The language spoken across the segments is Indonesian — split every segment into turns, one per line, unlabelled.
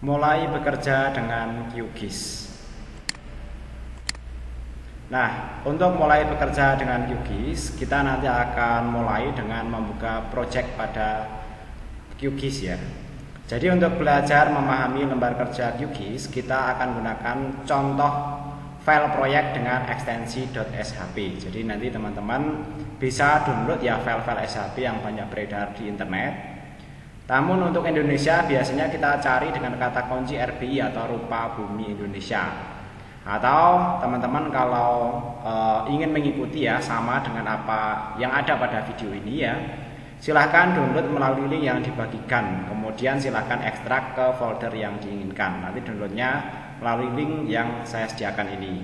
mulai bekerja dengan QGIS. Nah, untuk mulai bekerja dengan QGIS, kita nanti akan mulai dengan membuka project pada QGIS ya. Jadi untuk belajar memahami lembar kerja QGIS, kita akan gunakan contoh file proyek dengan ekstensi .shp. Jadi nanti teman-teman bisa download ya file-file SHP yang banyak beredar di internet. Namun untuk Indonesia biasanya kita cari dengan kata kunci RBI atau rupa bumi Indonesia. Atau teman-teman kalau ingin mengikuti ya sama dengan apa yang ada pada video ini ya, silahkan download melalui link yang dibagikan. Kemudian silahkan ekstrak ke folder yang diinginkan. Nanti downloadnya melalui link yang saya sediakan ini.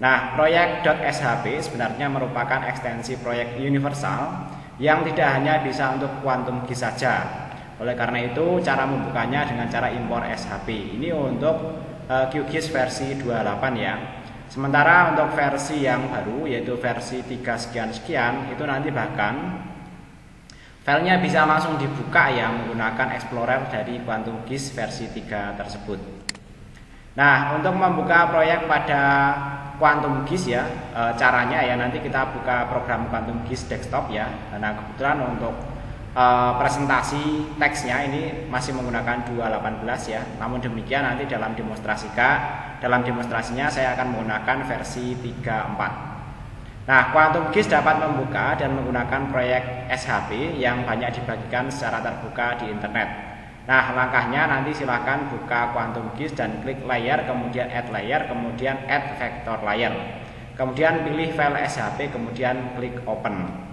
Nah, proyek .shp sebenarnya merupakan ekstensi proyek universal yang tidak hanya bisa untuk Quantum GIS saja. Oleh karena itu, cara membukanya dengan cara impor SHP. Ini untuk QGIS versi 28 ya. Sementara untuk versi yang baru yaitu versi 3 sekian-sekian itu nanti bahkan filenya bisa langsung dibuka ya menggunakan Explorer dari Quantum GIS versi 3 tersebut. Nah, untuk membuka proyek pada Quantum GIS ya, caranya ya nanti kita buka program Quantum GIS desktop ya. Nah, kebetulan untuk presentasi teksnya ini masih menggunakan 2.18 ya. Namun demikian nanti dalam demonstrasinya saya akan menggunakan versi 3.4. Nah, Quantum GIS dapat membuka dan menggunakan proyek SHP yang banyak dibagikan secara terbuka di internet. Nah, langkahnya nanti silahkan buka Quantum GIS dan klik layer, kemudian add layer, kemudian add vector layer. Kemudian pilih file SHP, kemudian klik open.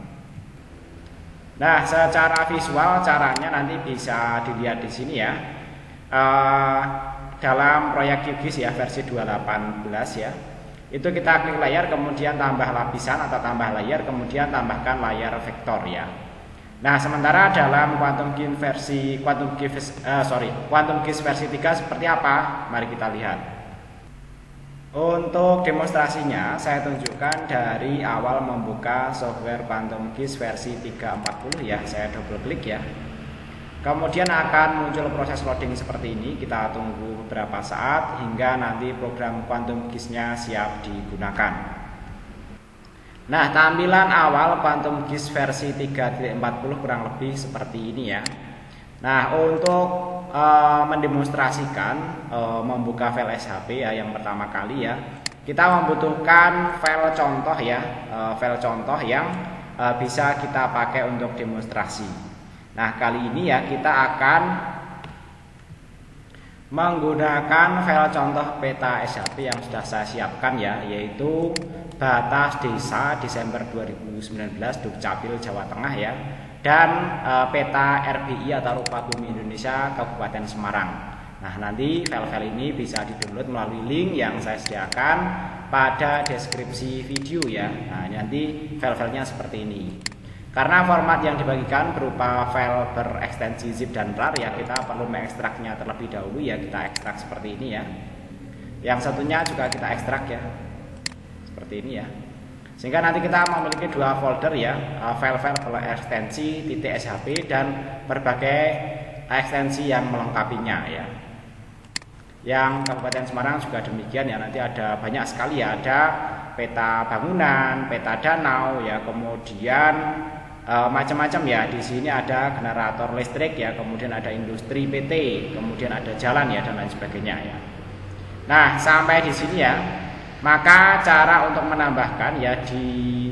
Nah, secara visual caranya nanti bisa dilihat di sini ya. Dalam proyek QGIS ya versi 2.18 ya. Itu kita klik layer, kemudian tambah lapisan atau tambah layer, kemudian tambahkan layar vektor ya. Nah, sementara dalam Quantum GIS versi 3 seperti apa? Mari kita lihat. Untuk demonstrasinya saya tunjukkan dari awal membuka software Quantum GIS versi 3.40 ya. Saya double klik ya. Kemudian akan muncul proses loading seperti ini. Kita tunggu beberapa saat hingga nanti program Quantum GIS-nya siap digunakan. Nah, tampilan awal Quantum GIS versi 3.40 kurang lebih seperti ini ya. Nah, untuk mendemonstrasikan membuka file SHP ya yang pertama kali ya, kita membutuhkan file contoh ya, file contoh yang bisa kita pakai untuk demonstrasi. Nah, kali ini ya kita akan menggunakan file contoh peta SHP yang sudah saya siapkan ya, yaitu batas desa Desember 2019 Dukcapil Jawa Tengah ya, dan peta RBI atau rupa bumi Indonesia Kabupaten Semarang. Nah, nanti file-file ini bisa di-download melalui link yang saya sediakan pada deskripsi video ya. Nah, nanti file-filenya seperti ini. Karena format yang dibagikan berupa file berekstensi zip dan rar ya, kita perlu mengekstraknya terlebih dahulu ya. Kita ekstrak seperti ini ya. Yang satunya juga kita ekstrak ya, seperti ini ya. Sehingga nanti kita memiliki dua folder ya, file-file ekstensi .shp dan berbagai ekstensi yang melengkapinya ya. Yang Kabupaten Semarang juga demikian ya, nanti ada banyak sekali ya, ada peta bangunan, peta danau ya, kemudian macam-macam ya. Di sini ada generator listrik ya, kemudian ada industri PT, kemudian ada jalan ya dan lain sebagainya ya. Nah, sampai di sini ya. Maka cara untuk menambahkan ya di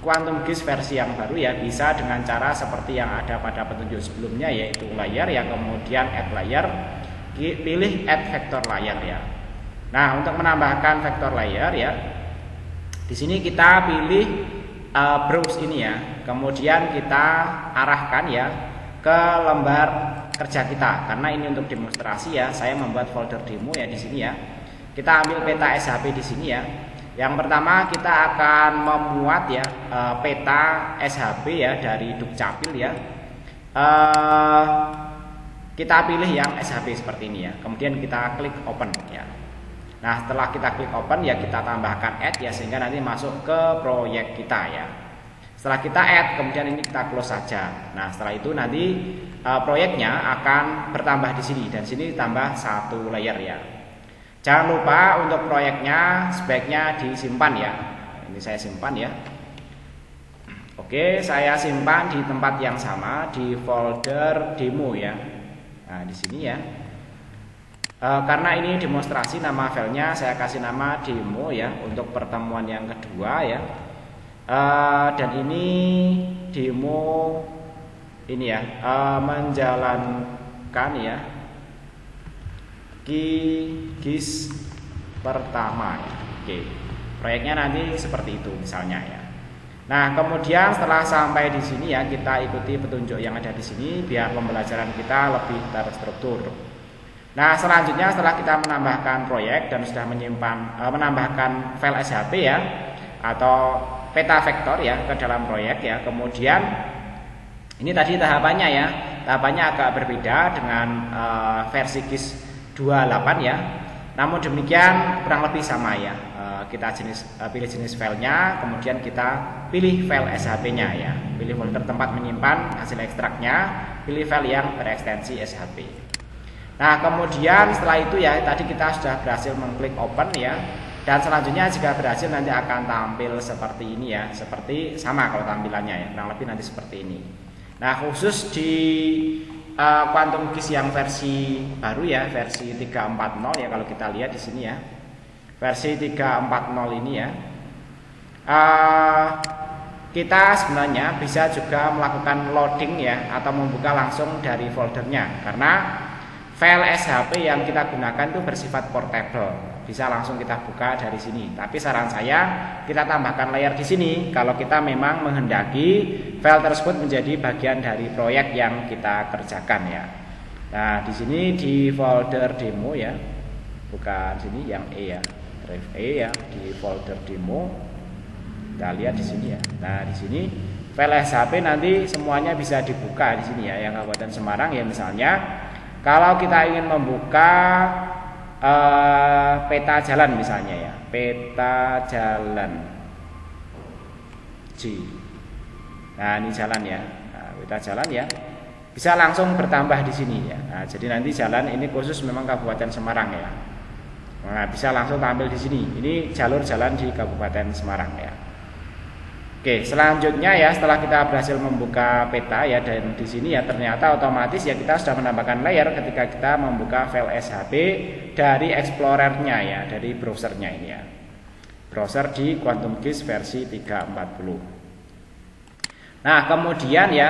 Quantum GIS versi yang baru ya bisa dengan cara seperti yang ada pada petunjuk sebelumnya, yaitu layer ya, kemudian add layer, pilih add vector layer ya. Nah, untuk menambahkan vector layer ya, di sini kita pilih browse ini ya, kemudian kita arahkan ya ke lembar kerja kita. Karena ini untuk demonstrasi ya, saya membuat folder demo ya di sini ya. Kita ambil peta SHP di sini ya. Yang pertama kita akan memuat ya peta SHP ya dari Dukcapil ya. Kita pilih yang SHP seperti ini ya. Kemudian kita klik open ya. Nah, setelah kita klik open ya kita tambahkan add ya, sehingga nanti masuk ke proyek kita ya. Setelah kita add, kemudian ini kita close saja. Nah, setelah itu nanti proyeknya akan bertambah di sini, dan sini tambah 1 layer ya. Jangan lupa untuk proyeknya sebaiknya disimpan ya. Ini saya simpan ya. Oke, saya simpan di tempat yang sama di folder demo ya. Nah, di sini ya. Karena ini demonstrasi, nama filenya saya kasih nama demo ya untuk pertemuan yang kedua ya. Dan ini demo ini ya, menjalankan ya GIS pertama ya. Oke, proyeknya nanti seperti itu misalnya ya. Nah, kemudian setelah sampai di sini ya, kita ikuti petunjuk yang ada di sini biar pembelajaran kita lebih terstruktur. Nah, selanjutnya setelah kita menambahkan proyek dan sudah menambahkan file SHP ya atau peta vektor ya ke dalam proyek ya. Kemudian ini tadi tahapannya ya. Tahapannya agak berbeda dengan versi GIS 28 ya. Namun demikian kurang lebih sama ya. Kita pilih jenis filenya, kemudian kita pilih file SHP-nya ya. Pilih folder tempat menyimpan hasil ekstraknya, pilih file yang berekstensi SHP. Nah, kemudian setelah itu ya, tadi kita sudah berhasil mengklik open ya. Dan selanjutnya jika berhasil nanti akan tampil seperti ini ya. Seperti sama kalau tampilannya ya, kurang lebih nanti seperti ini. Nah, khusus di Quantum GIS yang versi baru ya, versi 3.4.0 ya, kalau kita lihat di sini ya. Versi 3.4.0 ini ya, kita sebenarnya bisa juga melakukan loading ya, atau membuka langsung dari foldernya, karena file SHP yang kita gunakan itu bersifat portable, bisa langsung kita buka dari sini. Tapi saran saya kita tambahkan layer di sini kalau kita memang menghendaki file tersebut menjadi bagian dari proyek yang kita kerjakan ya. Nah, di sini di folder demo ya, bukan sini yang E ya. Drive E ya, di folder demo. Kita lihat di sini ya. Nah, di sini file SHP nanti semuanya bisa dibuka di sini ya, yang Kabupaten Semarang ya misalnya. Kalau kita ingin membuka peta jalan misalnya ya, peta jalan G. Nah, ini jalan ya. Nah, peta jalan ya. Bisa langsung bertambah di sini ya. Nah, jadi nanti jalan ini khusus memang Kabupaten Semarang ya. Nah, bisa langsung tampil di sini. Ini jalur jalan di Kabupaten Semarang ya. Oke, selanjutnya ya, setelah kita berhasil membuka peta ya, dan di sini ya ternyata otomatis ya kita sudah menambahkan layer ketika kita membuka file SHP dari explorernya ya, dari browsernya ini ya. Browser di Quantum GIS versi 3.40. Nah, kemudian ya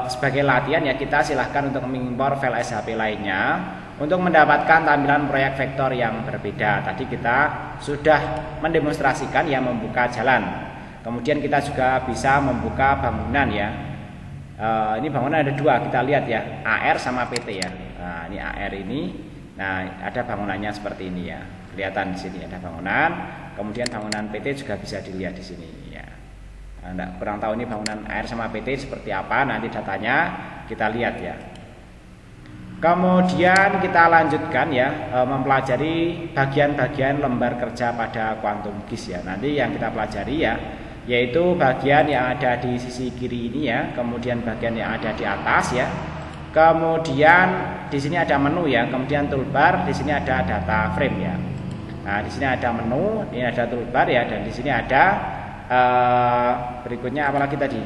sebagai latihan ya, kita silahkan untuk mengimpor file SHP lainnya untuk mendapatkan tampilan proyek vektor yang berbeda. Tadi kita sudah mendemonstrasikan ya membuka jalan. Kemudian kita juga bisa membuka bangunan ya. Ini bangunan ada dua, kita lihat ya, AR sama PT ya. Nah, ini AR ini. Nah, ada bangunannya seperti ini ya. Kelihatan di sini ada bangunan. Kemudian bangunan PT juga bisa dilihat di sini ya. Nah, kurang tahu ini bangunan AR sama PT seperti apa, nanti datanya kita lihat ya. Kemudian kita lanjutkan ya, mempelajari bagian-bagian lembar kerja pada Quantum GIS ya. Nanti yang kita pelajari ya, yaitu bagian yang ada di sisi kiri ini ya, kemudian bagian yang ada di atas ya. Kemudian di sini ada menu ya, kemudian toolbar, di sini ada data frame ya. Nah, di sini ada menu, ini ada toolbar ya, dan di sini ada berikutnya apalagi tadi?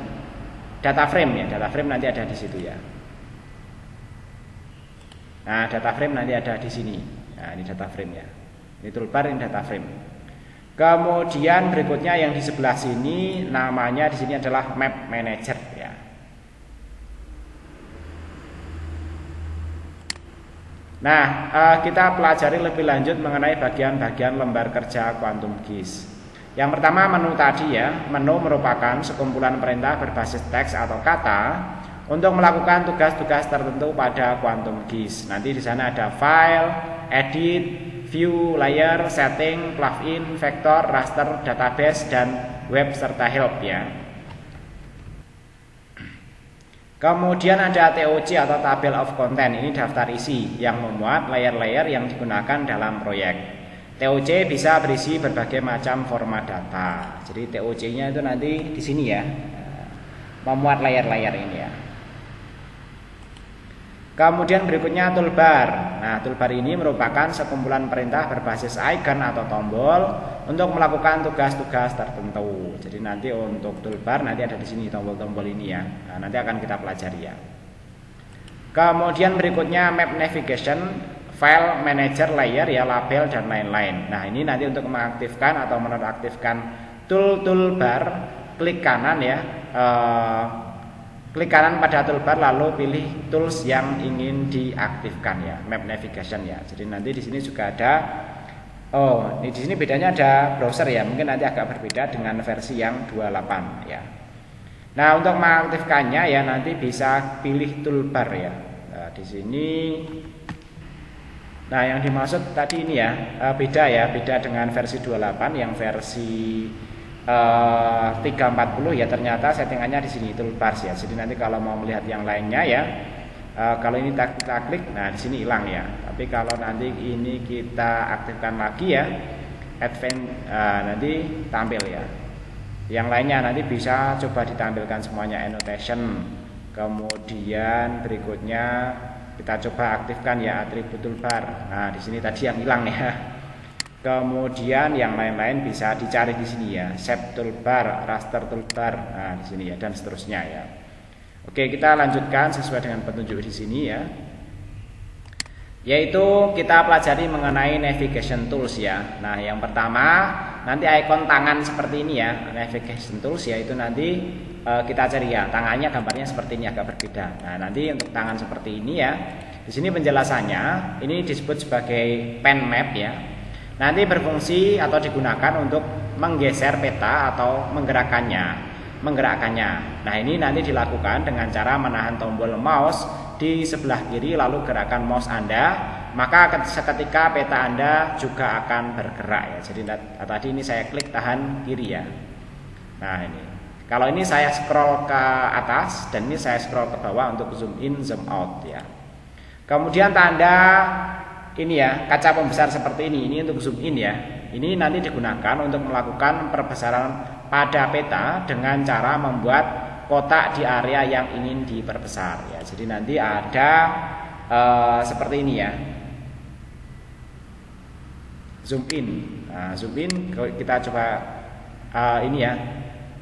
Data frame ya, data frame nanti ada di situ ya. Nah, data frame nanti ada di sini. Nah, ini data frame ya. Ini toolbar, ini data frame. Kemudian berikutnya yang di sebelah sini namanya di sini adalah map manager ya. Nah, kita pelajari lebih lanjut mengenai bagian-bagian lembar kerja Quantum GIS. Yang pertama menu tadi ya. Menu merupakan sekumpulan perintah berbasis teks atau kata untuk melakukan tugas-tugas tertentu pada Quantum GIS. Nanti di sana ada file, edit, view, layer, setting, plugin, vektor, raster, database, dan web serta help ya. Kemudian ada TOC atau Table of Content. Ini daftar isi yang memuat layer-layer yang digunakan dalam proyek. TOC bisa berisi berbagai macam format data. Jadi TOC-nya itu nanti di sini ya, memuat layer-layer ini ya. Kemudian berikutnya toolbar. Nah, toolbar ini merupakan sekumpulan perintah berbasis icon atau tombol untuk melakukan tugas-tugas tertentu. Jadi nanti untuk toolbar nanti ada di sini tombol-tombol ini ya. Nah, nanti akan kita pelajari ya. Kemudian berikutnya map navigation, file manager layer ya, label dan lain-lain. Nah, ini nanti untuk mengaktifkan atau menonaktifkan toolbar, klik kanan ya. Klik kanan pada toolbar lalu pilih tools yang ingin diaktifkan ya, map navigation ya. Jadi nanti di sini juga ada di sini bedanya ada browser ya. Mungkin nanti agak berbeda dengan versi yang 28 ya. Nah, untuk mengaktifkannya ya nanti bisa pilih toolbar ya. Nah, di sini nah, yang dimaksud tadi ini ya, beda ya, beda dengan versi 28 yang versi 340 ya, ternyata settingannya di sini toolbars ya. Jadi nanti kalau mau melihat yang lainnya ya, kalau ini kita klik, nah di sini hilang ya. Tapi kalau nanti ini kita aktifkan lagi ya, nanti tampil ya. Yang lainnya nanti bisa coba ditampilkan semuanya, annotation. Kemudian berikutnya kita coba aktifkan ya atribut toolbar. Nah di sini tadi yang hilang ya. Kemudian yang lain-lain bisa dicari di sini ya, shape toolbar, raster toolbar, nah di sini ya, dan seterusnya ya. Oke, kita lanjutkan sesuai dengan petunjuk di sini ya. Yaitu kita pelajari mengenai navigation tools ya. Nah, yang pertama nanti ikon tangan seperti ini ya, navigation tools ya, itu nanti kita cari ya, tangannya gambarnya seperti ini, agak berbeda. Nah, nanti untuk tangan seperti ini ya, di sini penjelasannya ini disebut sebagai pen map ya. Nanti berfungsi atau digunakan untuk menggeser peta atau menggerakkannya. Nah, ini nanti dilakukan dengan cara menahan tombol mouse di sebelah kiri lalu gerakan mouse Anda, maka seketika peta Anda juga akan bergerak ya. Jadi tadi ini saya klik tahan kiri ya. Nah, ini. Kalau ini saya scroll ke atas dan ini saya scroll ke bawah untuk zoom in, zoom out ya. Kemudian tanda ini ya, kaca pembesar seperti ini untuk zoom in ya. Ini nanti digunakan untuk melakukan perbesaran pada peta dengan cara membuat kotak di area yang ingin diperbesar ya. Jadi nanti ada seperti ini ya. Zoom in. Nah, zoom in kita coba ini ya.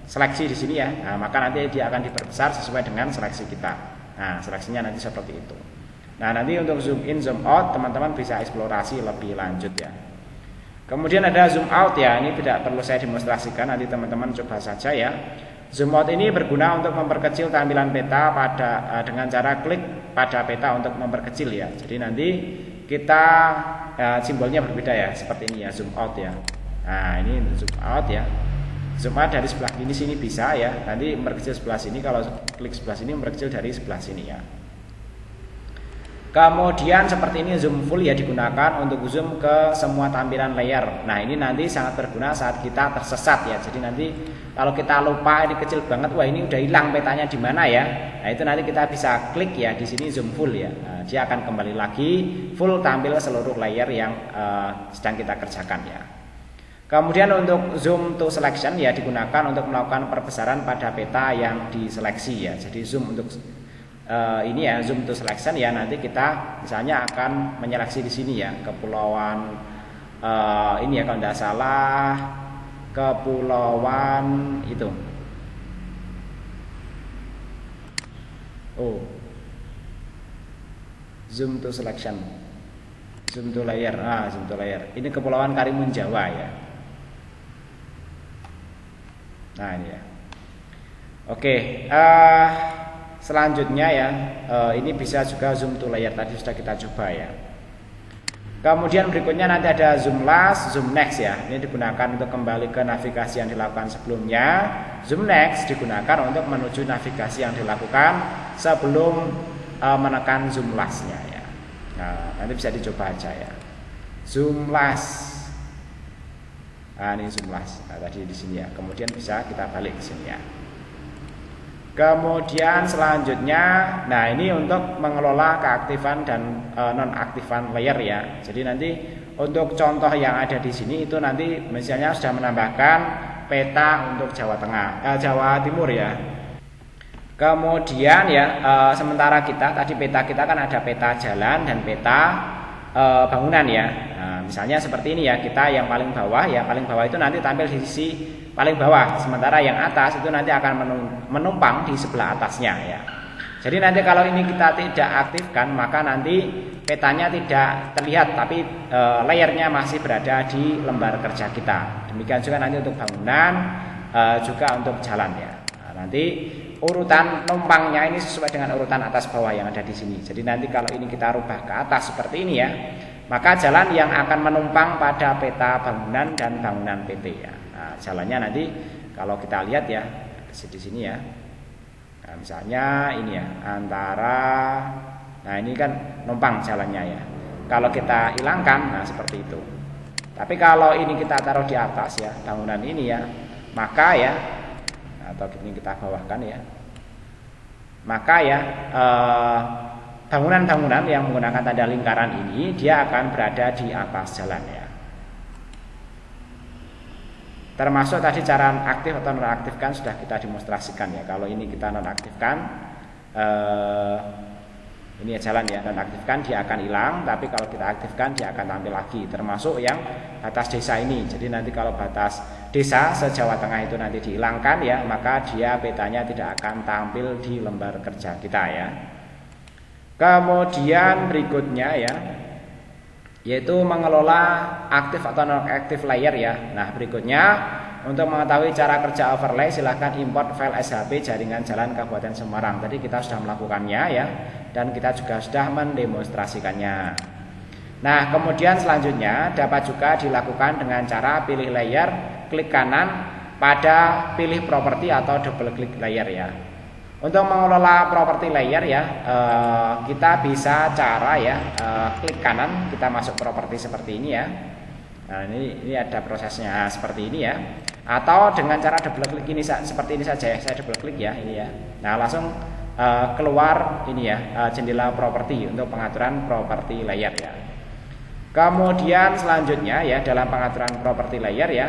Seleksi di sini ya. Nah, maka nanti dia akan diperbesar sesuai dengan seleksi kita. Nah, seleksinya nanti seperti itu. Nah, nanti untuk zoom in, zoom out teman-teman bisa eksplorasi lebih lanjut ya. Kemudian ada zoom out ya, ini tidak perlu saya demonstrasikan, nanti teman-teman coba saja ya. Zoom out ini berguna untuk memperkecil tampilan peta dengan cara klik pada peta untuk memperkecil ya. Jadi nanti kita simbolnya berbeda ya, seperti ini ya, zoom out ya. Nah, ini zoom out ya. Zoom out dari sebelah ini sini bisa ya. Nanti memperkecil sebelah sini, kalau klik sebelah sini memperkecil dari sebelah sini ya. Kemudian seperti ini zoom full ya, digunakan untuk zoom ke semua tampilan layer. Nah, ini nanti sangat berguna saat kita tersesat ya. Jadi nanti kalau kita lupa ini kecil banget, wah ini udah hilang petanya di mana ya. Nah, itu nanti kita bisa klik ya di sini zoom full ya. Nah, dia akan kembali lagi full tampil seluruh layer yang sedang kita kerjakan ya. Kemudian untuk zoom to selection ya, digunakan untuk melakukan perbesaran pada peta yang diseleksi ya. Jadi zoom untuk ini ya, zoom to selection ya, nanti kita misalnya akan menyeleksi di sini ya, kepulauan ini ya, kalau tidak salah kepulauan itu. Zoom to selection, zoom to layer, zoom to layer. Ini kepulauan Karimun Jawa ya. Nah, ini ya. Oke, selanjutnya ya, ini bisa juga zoom to layer, tadi sudah kita coba ya. Kemudian berikutnya nanti ada zoom last, zoom next ya. Ini digunakan untuk kembali ke navigasi yang dilakukan sebelumnya. Zoom next digunakan untuk menuju navigasi yang dilakukan sebelum menekan zoom last-nya ya. Nah, nanti bisa dicoba aja ya. Zoom last. Nah, ini zoom last. Nah, tadi di sini ya. Kemudian bisa kita balik ke sini ya. Kemudian selanjutnya, nah ini untuk mengelola keaktifan dan nonaktifan layer ya. Jadi nanti untuk contoh yang ada di sini itu nanti misalnya sudah menambahkan peta untuk Jawa Tengah, Jawa Timur ya. Kemudian ya sementara kita tadi peta kita kan ada peta jalan dan peta bangunan ya. Nah, misalnya seperti ini ya, kita yang paling bawah ya, paling bawah itu nanti tampil di sisi paling bawah, sementara yang atas itu nanti akan menumpang di sebelah atasnya ya. Jadi nanti kalau ini kita tidak aktifkan, maka nanti petanya tidak terlihat, tapi layernya masih berada di lembar kerja kita. Demikian juga nanti untuk bangunan, juga untuk jalan ya. Nah, nanti urutan numpangnya ini sesuai dengan urutan atas bawah yang ada di sini. Jadi nanti kalau ini kita rubah ke atas seperti ini ya, maka jalan yang akan menumpang pada peta bangunan dan bangunan PT ya. Nah, jalannya nanti kalau kita lihat ya di sini ya. Nah, misalnya ini ya antara, nah ini kan numpang jalannya ya. Kalau kita hilangkan, nah seperti itu. Tapi kalau ini kita taruh di atas ya bangunan ini ya, maka ya, atau ini kita bawahkan ya, maka ya bangunan-bangunan yang menggunakan tanda lingkaran ini dia akan berada di atas jalan ya. Termasuk tadi cara aktif atau nonaktifkan sudah kita demonstrasikan ya. Kalau ini kita nonaktifkan, ini ya jalan ya, nonaktifkan dia akan hilang. Tapi kalau kita aktifkan dia akan tampil lagi. Termasuk yang batas desa ini. Jadi nanti kalau batas desa se-Jawa Tengah itu nanti dihilangkan ya, maka dia petanya tidak akan tampil di lembar kerja kita ya. Kemudian berikutnya ya, yaitu mengelola aktif atau non-aktif layer ya. Nah berikutnya, untuk mengetahui cara kerja overlay silahkan import file SHP jaringan jalan Kabupaten Semarang. Tadi kita sudah melakukannya ya, dan kita juga sudah mendemonstrasikannya. Nah kemudian selanjutnya dapat juga dilakukan dengan cara pilih layer, klik kanan pada pilih properti atau double klik layer ya. Untuk mengelola properti layer ya, kita bisa cara ya, klik kanan, kita masuk properti seperti ini ya. Nah ini ada prosesnya seperti ini ya. Atau dengan cara double klik ini seperti ini saja ya, saya double klik ya ini ya. Nah langsung keluar ini ya, jendela properti untuk pengaturan properti layer ya. Kemudian selanjutnya ya dalam pengaturan properti layer ya,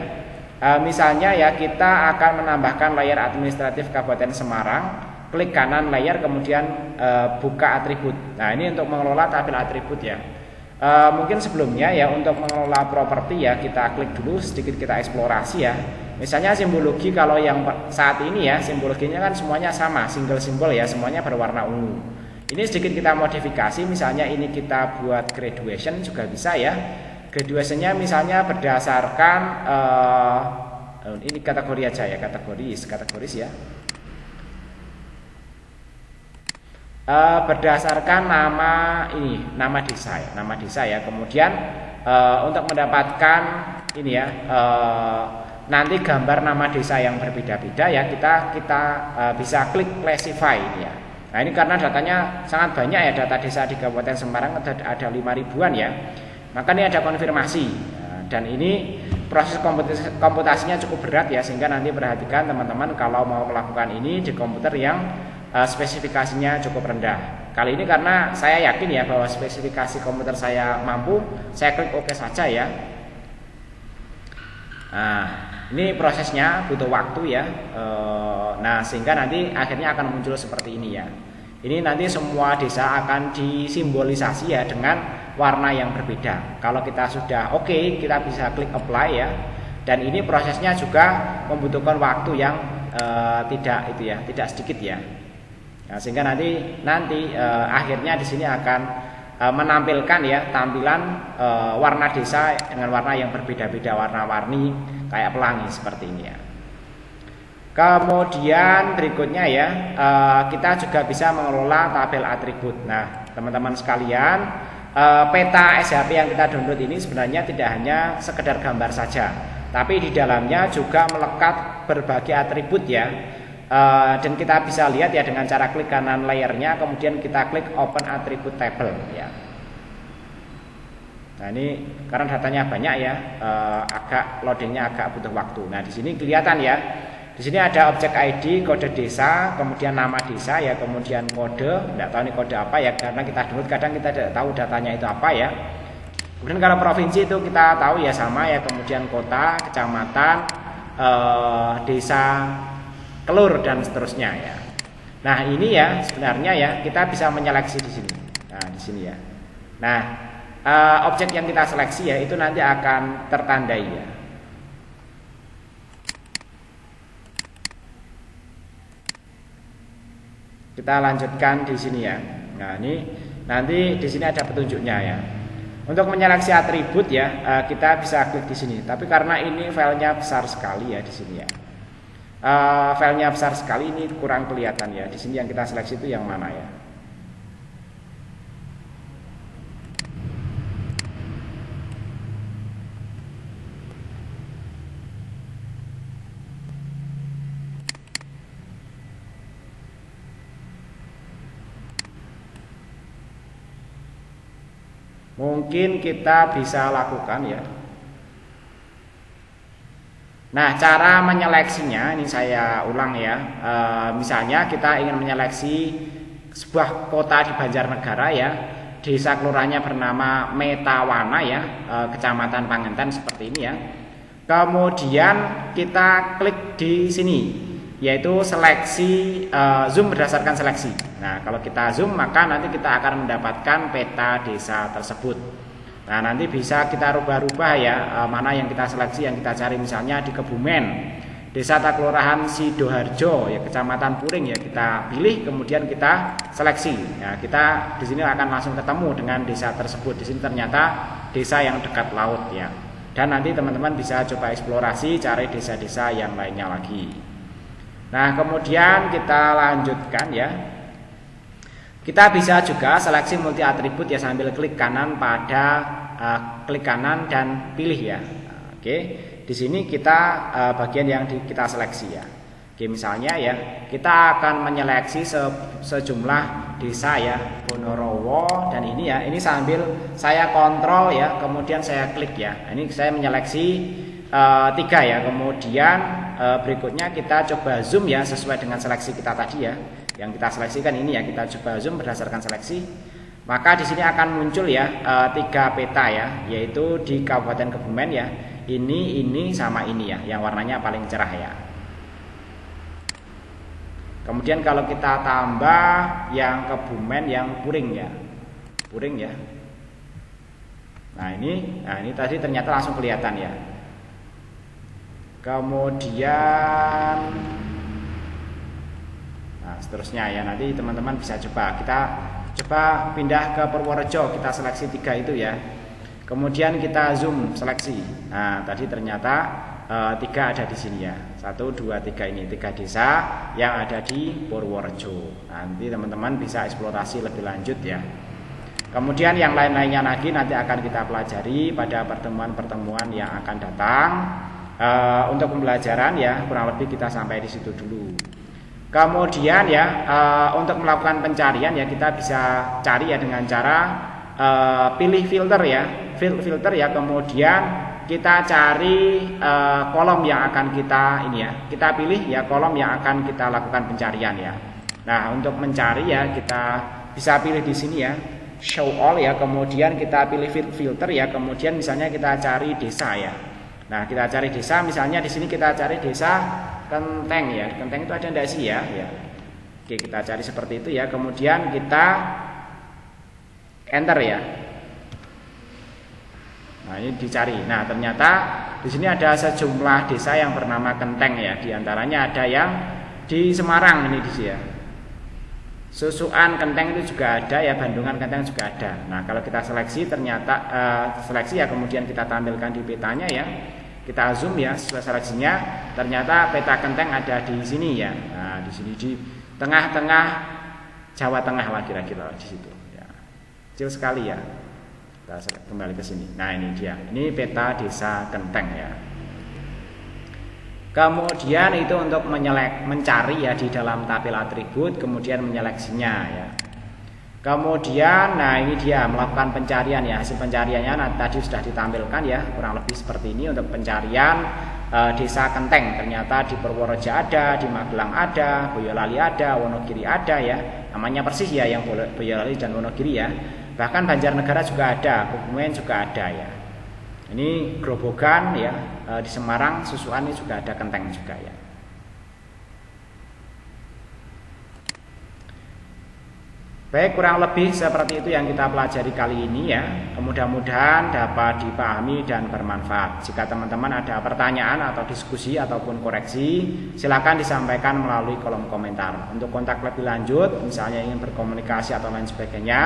misalnya ya kita akan menambahkan layer administratif Kabupaten Semarang. Klik kanan layer kemudian buka atribut. Nah ini untuk mengelola tabel atribut ya. Mungkin sebelumnya ya untuk mengelola properti ya kita klik dulu sedikit, kita eksplorasi ya. Misalnya simbologi, kalau yang saat ini ya simbologinya kan semuanya sama, single simbol ya, semuanya berwarna ungu. Ini sedikit kita modifikasi, misalnya ini kita buat graduation juga bisa ya. Graduationnya misalnya berdasarkan ini kategori aja ya, kategoris ya. Berdasarkan nama desa ya. Kemudian untuk mendapatkan ini ya, nanti gambar nama desa yang berbeda-beda ya, kita bisa klik classify ini ya. Nah ini karena datanya sangat banyak ya, data desa di Kabupaten Semarang ada 5.000-an ya, maka ini ada konfirmasi. Dan ini proses komputasinya cukup berat ya, sehingga nanti perhatikan teman-teman kalau mau melakukan ini di komputer yang spesifikasinya cukup rendah. Kali ini karena saya yakin ya bahwa spesifikasi komputer saya mampu, saya klik OK saja ya. Nah, ini prosesnya butuh waktu ya. Nah, sehingga nanti akhirnya akan muncul seperti ini ya. Ini nanti semua desa akan disimbolisasi ya dengan warna yang berbeda. Kalau kita sudah OK, kita bisa klik apply ya. Dan ini prosesnya juga membutuhkan waktu yang tidak sedikit ya. Nah, sehingga nanti akhirnya di sini akan menampilkan ya tampilan warna desa dengan warna yang berbeda-beda, warna-warni kayak pelangi seperti ini ya. Kemudian berikutnya ya, kita juga bisa mengelola tabel atribut. Nah teman-teman sekalian, peta SHP yang kita download ini sebenarnya tidak hanya sekedar gambar saja, tapi di dalamnya juga melekat berbagai atribut ya. Dan kita bisa lihat ya dengan cara klik kanan layernya, kemudian kita klik open attribute table ya. Nah ini karena datanya banyak ya, agak loadingnya agak butuh waktu. Nah di sini kelihatan ya, di sini ada objek ID, kode desa, kemudian nama desa ya, kemudian kode. Tidak tahu ini kode apa ya, karena kita download kadang kita tidak tahu datanya itu apa ya. Kemudian kalau provinsi itu kita tahu ya sama ya, kemudian kota, kecamatan, desa, kelur dan seterusnya ya. Nah, ini ya sebenarnya ya kita bisa menyeleksi di sini. Nah, di sini ya. Nah, objek yang kita seleksi ya itu nanti akan tertandai ya. Kita lanjutkan di sini ya. Nah, ini nanti di sini ada petunjuknya ya. Untuk menyeleksi atribut ya, kita bisa klik di sini. Tapi karena ini filenya besar sekali ya di sini ya. Filenya besar sekali, ini kurang kelihatan ya. Di sini yang kita seleksi itu yang mana ya? Mungkin kita bisa lakukan ya. Nah, cara menyeleksinya ini saya ulang ya. Misalnya kita ingin menyeleksi sebuah kota di Banjarnegara ya. Desa kelurahannya bernama Metawana ya, Kecamatan Pangenten seperti ini ya. Kemudian kita klik di sini, yaitu seleksi zoom berdasarkan seleksi. Nah, kalau kita zoom maka nanti kita akan mendapatkan peta desa tersebut. Nah, nanti bisa kita rubah-rubah ya, mana yang kita seleksi, yang kita cari. Misalnya di Kebumen, Desa Kelurahan Sidoharjo ya, Kecamatan Puring ya, kita pilih kemudian kita seleksi. Ya, kita di sini akan langsung ketemu dengan desa tersebut. Di sini ternyata desa yang dekat laut ya. Dan nanti teman-teman bisa coba eksplorasi cari desa-desa yang lainnya lagi. Nah, kemudian kita lanjutkan ya. Kita bisa juga seleksi multi atribut ya, sambil klik kanan pada klik kanan dan pilih ya. Oke, di sini kita bagian yang kita seleksi ya. Oke, misalnya ya, kita akan menyeleksi sejumlah desa ya, Ponorogo dan ini ya. Ini sambil saya kontrol ya, kemudian saya klik ya. Ini saya menyeleksi 3 ya. Kemudian berikutnya kita coba zoom ya sesuai dengan seleksi kita tadi ya. Yang kita seleksikan ini ya, kita coba zoom berdasarkan seleksi. Maka di sini akan muncul ya 3 peta ya, yaitu di Kabupaten Kebumen ya. Ini sama ini ya, yang warnanya paling cerah ya. Kemudian kalau kita tambah yang Kebumen yang Puring ya. Puring ya. Nah, ini tadi ternyata langsung kelihatan ya. Kemudian seterusnya ya, nanti teman-teman bisa coba. Kita coba pindah ke Purworejo, kita seleksi 3 itu ya. Kemudian kita zoom seleksi. Nah, tadi ternyata 3 ada di sini ya. 1, 2, 3 ini 3 desa yang ada di Purworejo. Nanti teman-teman bisa eksplorasi lebih lanjut ya. Kemudian yang lain-lainnya lagi nanti akan kita pelajari pada pertemuan-pertemuan yang akan datang. Untuk pembelajaran ya kurang lebih kita sampai di situ dulu. Kemudian ya untuk melakukan pencarian ya, kita bisa cari ya dengan cara pilih filter ya, filter ya. Kemudian kita cari kolom yang akan kita ini ya, kita pilih ya kolom yang akan kita lakukan pencarian ya. Nah, untuk mencari ya kita bisa pilih di sini ya, show all ya. Kemudian kita pilih filter ya. Kemudian misalnya kita cari desa ya. Nah, kita cari desa, misalnya di sini kita cari desa Kenteng ya. Kenteng itu ada enggak sih ya? Ya. Oke, kita cari seperti itu ya. Kemudian kita enter ya. Nah, ini dicari. Nah, ternyata di sini ada sejumlah desa yang bernama Kenteng ya. Di antaranya ada yang di Semarang ini di sini ya. Susuan Kenteng itu juga ada ya, Bandungan Kenteng juga ada. Nah, kalau kita seleksi ternyata seleksi ya, kemudian kita tampilkan di petanya ya. Kita zoom ya sesuai seleksinya, ternyata peta Kenteng ada di sini ya. Nah, di sini di tengah-tengah Jawa Tengah lah kira-kira di situ ya. Kecil sekali ya. Kita kembali ke sini. Nah, ini dia. Ini peta desa Kenteng ya. Kemudian itu untuk mencari ya di dalam tabel atribut, kemudian menyeleksinya ya. Kemudian nah ini dia melakukan pencarian ya. Hasil pencariannya tadi sudah ditampilkan ya, kurang lebih seperti ini untuk pencarian desa Kenteng. Ternyata di Purworejo ada, di Magelang ada, Boyolali ada, Wonogiri ada ya. Namanya persis ya yang Boyolali dan Wonogiri ya. Bahkan Banjarnegara juga ada, Kebumen juga ada ya. Ini Grobogan ya, di Semarang, Susuan ini juga ada Kenteng juga ya. Baik, kurang lebih seperti itu yang kita pelajari kali ini ya. Mudah-mudahan dapat dipahami dan bermanfaat. Jika teman-teman ada pertanyaan atau diskusi ataupun koreksi, silakan disampaikan melalui kolom komentar. Untuk kontak lebih lanjut, misalnya ingin berkomunikasi atau lain sebagainya,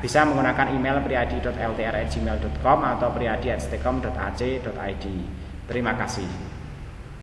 bisa menggunakan email priyadi.ltr@gmail.com atau priyadi@stekom.ac.id. Terima kasih.